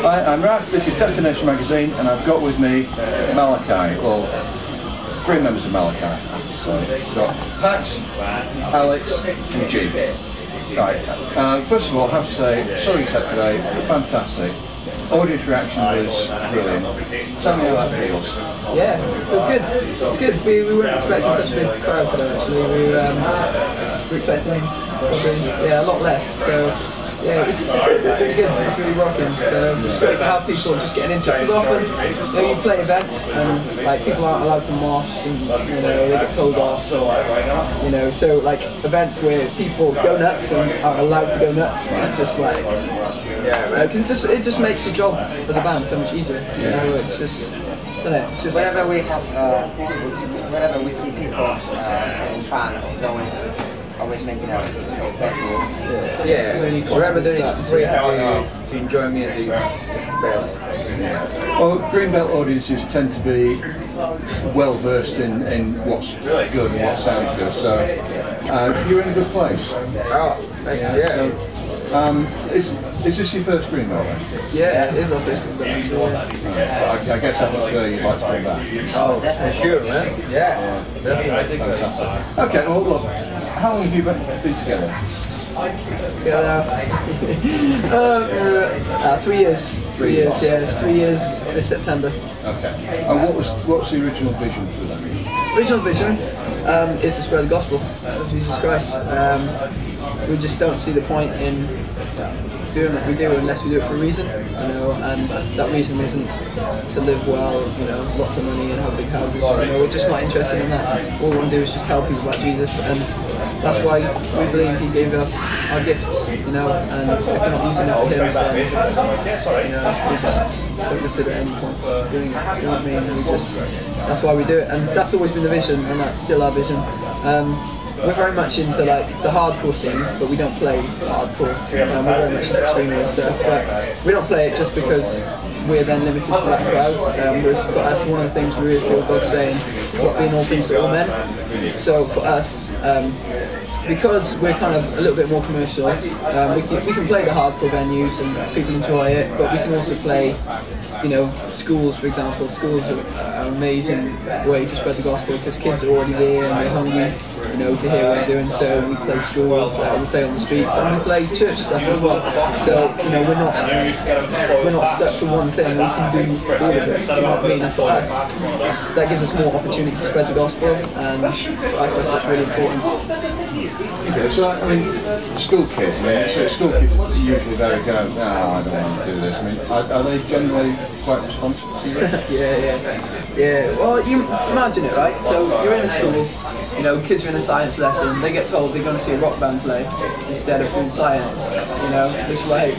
Hi, I'm Raf, this is Detonation magazine, and I've got with me Malokai, or 3 members of Malokai. So we've got Pax, Alex, and G. Right, first of all, I have to say, saw you set today, fantastic. Audience reaction was brilliant. Tell me how that feels. Yeah, it was good. It's good. We weren't expecting such a big crowd today. Actually, we were expecting probably a lot less. So yeah, it was really good. It was really working. So it's great to have people just getting into it. Because often, you play events and like people aren't allowed to mosh, and they get told off. So so like events where people go nuts and are allowed to go nuts. It's just like because it just makes your job as a band so much easier. It's just. It's just whenever we have, whenever we see people having fun, it's always making us feel better. Yeah, wherever there is free to enjoy music, it's the best. Well, Greenbelt audiences tend to be well versed in what's good and what sounds good, so you're in a good place. Oh, yeah. Is this your first Greenbelt then? Yeah, it is our first Greenbelt. I guess I think you'd like to come back. Oh, for sure, man. Yeah, definitely. Fantastic. Okay, well look, how long have you been together? 3 years. 3 years, yeah. It's 3 years this September. Okay. And what's the original vision for that? Original vision is to spread the gospel of Jesus Christ. We just don't see the point in doing what we do unless we do it for a reason, and that reason isn't to live well, lots of money and have big houses. We're just not interested in that. All we want to do is just tell people about Jesus, and that's why we believe He gave us our gifts, and if we're not using it for Him, then we just don't consider any point doing it. You know what I mean? That's why we do it, and that's always been the vision, and that's still our vision. We're very much into like the hardcore scene, but we don't play hardcore. We're very much into screamo and stuff, but we don't play it just because we're then limited to that crowd. Whereas for us, one of the things we really feel God's saying is not being all things to all men. So for us, because we're kind of a little bit more commercial, we can play the hardcore venues and people enjoy it, but we can also play, schools, for example. Schools are an amazing way to spread the gospel because kids are already there and they're hungry, to hear what we're doing. So we play schools, we play on the streets, and we play church stuff as well. So we're not stuck to one thing. We can do all of it. You know what I mean? And for us, that gives us more opportunity to spread the gospel, and for us that's really important. Okay, so school kids. School kids are usually very I don't want to do this. Are they generally quite responsive to you? Yeah. Well, you imagine it, right? So you're in a school. Kids are in a science lesson. They get told they're going to see a rock band play instead of doing science. It's like,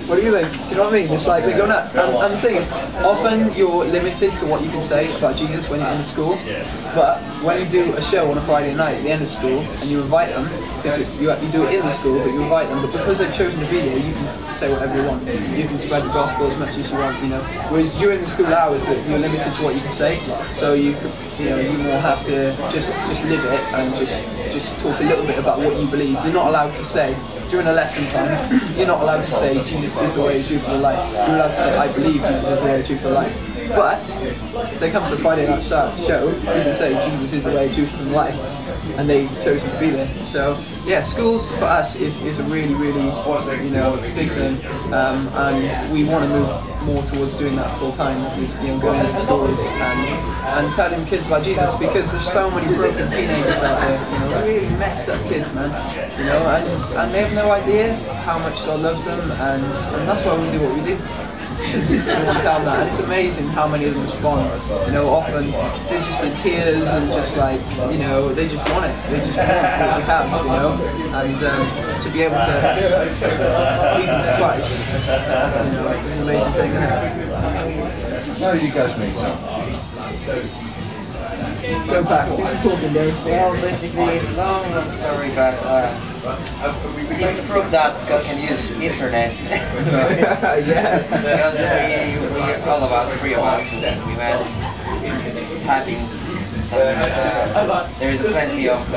what do you think? Do you know what I mean? It's like they go nuts. And the thing is, often you're limited to what you can say about Jesus when you're in school. But when you do a show on a Friday night at the end of school and you invite them, because you do it in the school, but you invite them. But because they've chosen to be there, you can say whatever you want. You can spread the gospel as much as you want. Whereas during the school hours, that you're limited to what you can say. So you more have to just live it and just talk a little bit about what you believe. You're not allowed to say. During a lesson time, you're not allowed to say Jesus is the way, the truth, and the life. You're allowed to say I believe Jesus is the way, the truth, and the life. But if they come to the Friday night show, you can say Jesus is the way, the truth, and the life, and they've chosen to be there. So yeah, schools for us is a really big thing, and we want to move more towards doing that full time. Going into schools and telling kids about Jesus, because there's so many broken teenagers out there. Really messed up kids, man. And they have no idea how much God loves them, and that's why we do what we do. We want to tell them that, and it's amazing how many of them respond. Often they're just in tears and just like, they just want it. They just want what we have, and to be able to lead them to Christ, is an amazing thing, isn't it? How did you guys meet? Go back, do some talking, bro. Well, basically, it's a long story, but it's proof that God can use internet. Because we all of us, 3 of us, we met just typing license. There is plenty of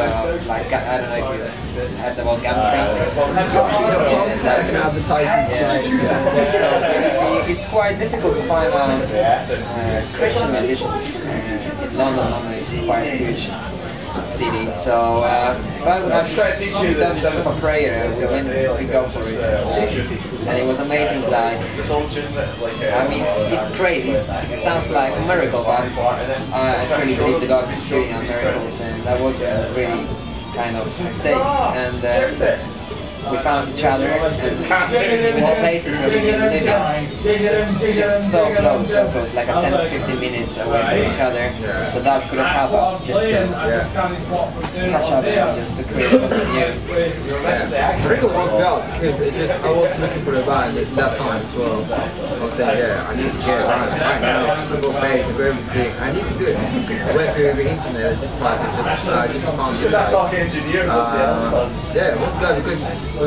like I don't know if you heard about gumtree. So it's quite difficult to find Christian musicians in London. London is quite a huge city, so but I've done this with a prayer. We go for it, and it was amazing. Like, I mean, it's crazy. It sounds like a miracle, but I truly believe that God is doing miracles, and that was a really kind of mistake. And we found each other, and even the places where we didn't live in, just so close, like a 10 or 15 minutes away from each other. So that could have helped us just to catch up and just to create something new. I think it was God, because I was looking for a band at that time as well. I was saying, yeah, I need to get a band right now. I've got bass, I've got everything. I need to do it. I went to the internet and just found this. Yeah, it was good because we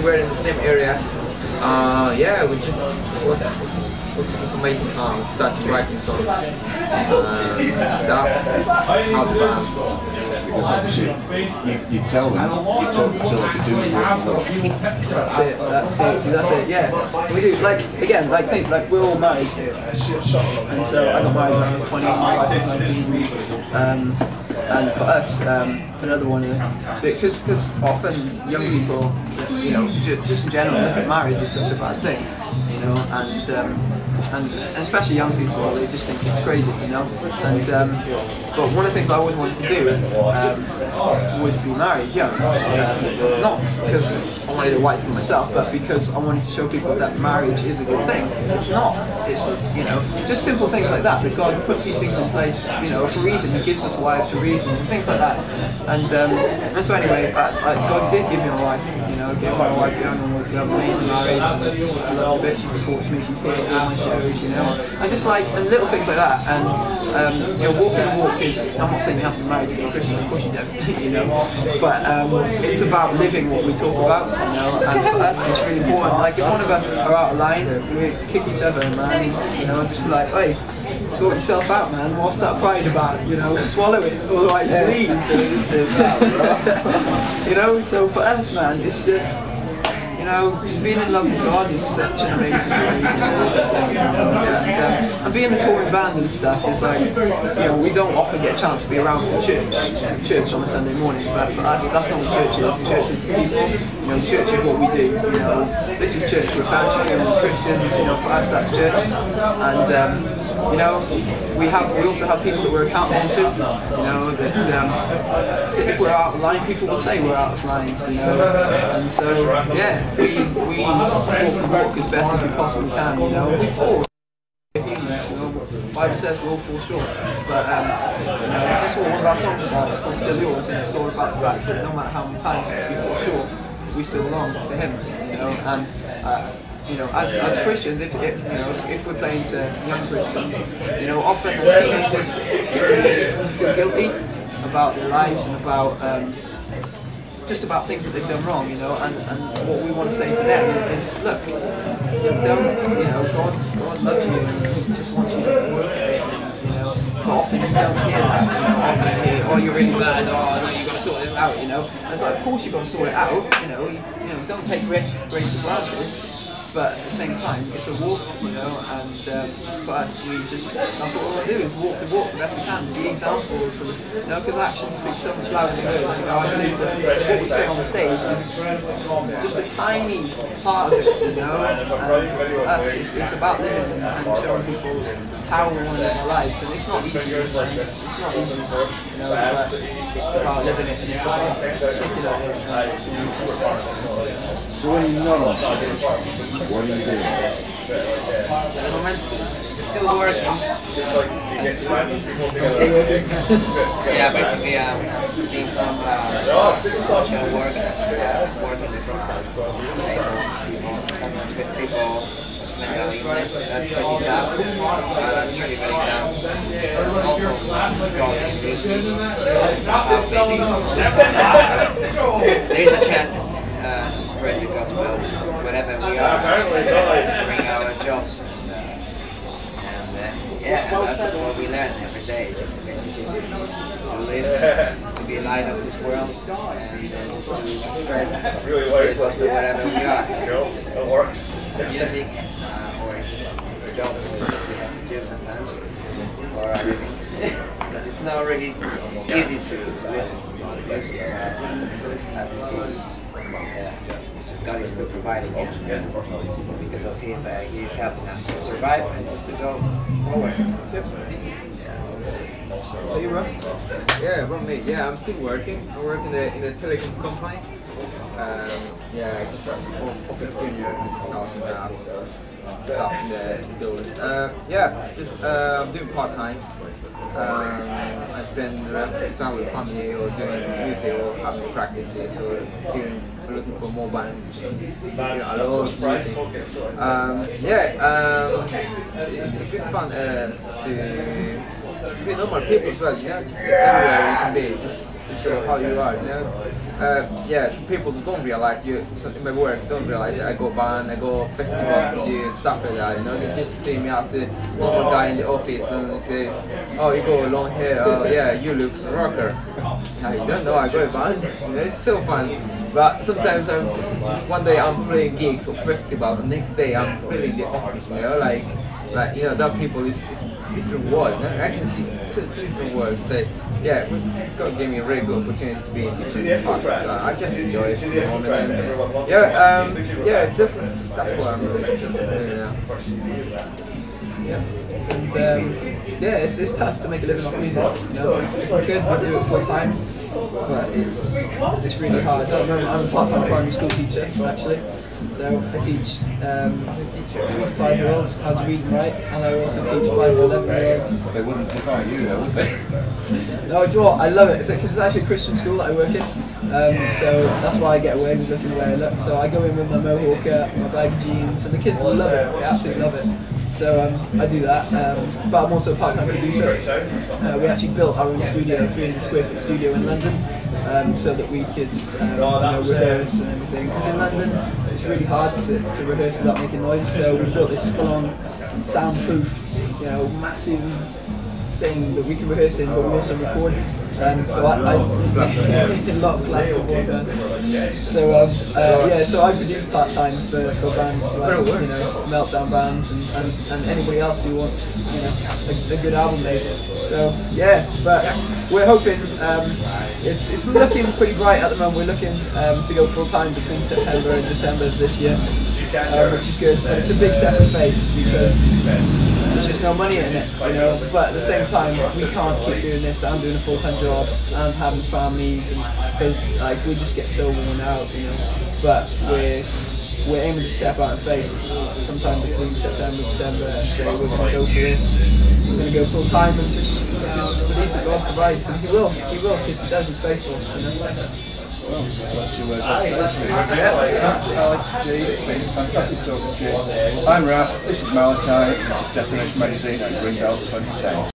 were in the same area. Yeah, we just was an amazing time. We started writing songs. That's how the band. Because obviously you tell them, you talk until they can do it. That's it, yeah. We do, like, again, like, think, like, we're all married. And so I got married when I was 20, my wife was 19. And for us, for another one year, because often young people, you know, just in general, look at marriage as such a bad thing, you know, and especially young people, they just think it's crazy, you know. And but one of the things I always wanted to do was be married young, not because I wanted a wife for myself, but because I wanted to show people that marriage is a good thing. It's not. It's, you know, just simple things like that. That God puts these things in place, you know, for a reason. He gives us wives for a reason, and things like that. And so anyway, God did give me a wife. You know, gave me a wife young, and we have an amazing marriage. And I love her, she supports me, she's here at all my shows, you know. And just like, and little things like that. And you know, walking the walk is, I'm not saying you have to be married to be a Christian, of course you don't, you know. But it's about living what we talk about, you know. And for us, it's really important. Like, if one of us are out of line, we kick each other, man. You know, just be like, hey, sort yourself out, man. What's that pride about? You know, swallow it, otherwise please. You know, so for us, man, it's just, you know, just being in love with God is such an amazing thing. And being a touring band and stuff is like, you know, we don't often get a chance to be around for church on a Sunday morning, but for us, that's not what church is. Church is the people. You know, church is what we do. You know, this is church. We're fellowship, we're Christians. You know, for us, that's church. And you know, we also have people that we're accountable to. You know, that if we're out of line, people will say we're out of line. You know, and so yeah. We walk the walk as best as we possibly can, you know. We fall. Humans, you know, the Bible says we all fall short. But you know, that's what one of our songs is about. It's called Still Yours, and it's all about the fact that no matter how many times we fall short, we still belong to Him, you know. And you know, as Christians, if we're playing to young Christians, you know, often as teenagers, it's really easy for them to feel guilty about their lives and about just about things that they've done wrong, you know, and what we want to say to them is, look, don't, you know, God loves you and He just wants you to work at it, and, you know, but often you don't hear that, you know, often you hear, oh, you're really bad, oh, no, you've got to sort this out, you know, and it's like, of course you've got to sort it out, you know, don't take grace for granted. But at the same time, it's a walk, you know, and for us, that's what we want to do, is walk the walk the best we can, be examples, you know, because actions speak so much louder than words, you know. I believe that what we say on the stage is just a tiny part of it, you know, and for us, it's about living and showing people how we want to live our lives, and it's not easy, it's not easy, you know, but it's about living it, and it's about sticking at it, So when you're not on stage, what are you doing? At the moment, we're still working. Yeah, basically, doing some work, working with sometimes with people with mental illness. That's pretty tough. That's really very tough. It's also God can use me. It's about there is a chance to spread the gospel wherever we are, bring our jobs, and Yeah, and that's what we learn every day, just to basically to live, to be a light of this world, and just to spread the gospel wherever we are. It works. Music, or it's jobs that we have to do sometimes for our living, because it's not really easy to live in music. It's just God is still providing it, because of Him. He's helping us to survive and just to go forward. Yep. Are you right? Yeah, about me. Yeah, I'm still working. I work in the telecom company. Yeah, I just office junior stuff in the building. Yeah, just I'm doing part time. I spend time with family or doing music or having practices or looking for more bands. I love music. It's been fun to be normal people as well, you know, just everywhere you can be, just show how you are, you know. Yeah, some people don't realize in my work don't realize that I go band, I go festivals to do stuff like that, you know. They just see me as a normal guy in the office and says, oh, you go long hair, oh yeah, you look a rocker. Yeah, you don't know I go band, you know, it's so fun. But sometimes one day I'm playing gigs or festivals, the next day I'm filling the office, you know, like you know, that people is different world. You know? I can see two different worlds. Say, yeah, God gave me a really good opportunity to be in different parts. I just enjoy it. Yeah, that's what I'm really doing now. Yeah, and it's tough to make a living off music. You know, it's good to do it full time, but it's really hard. I'm a part-time primary school teacher actually. So I teach 3 to 5-year-olds how to read and write, and I also teach 5 to 11-year-olds. They wouldn't define you though, would they? No, do you know what? I love it. Because it's actually a Christian school that I work in, so that's why I get away with looking the way I look. So I go in with my mohawk, my baggy jeans, and the kids love it. They absolutely love it. So I do that, but I'm also a part-time producer. We actually built our own studio, 300 square foot studio in London, so that we could rehearse and everything. Because in London, it's really hard to rehearse without making noise. So we built this full-on soundproofed, massive thing that we can rehearse in, but we also record. So I a lot of classical work done. So so I produce part time for bands like Meltdown bands and anybody else who wants a good album made. So yeah, but we're hoping it's looking pretty bright at the moment. We're looking to go full time between September and December of this year, which is good. But it's a big step of faith because there's just no money in it, but at the same time we can't keep doing this and doing a full-time job and having families, and because we just get so worn out, but we're aiming to step out in faith sometime between September and December and say we're going to go for this, we're going to go full-time and just believe that God provides, and He will because He does, He's faithful. Well, that's your word. Alex, G, it's been fantastic talking to you. I'm Raf, this is Malokai, this is Detonation Magazine and Greenbelt 2010.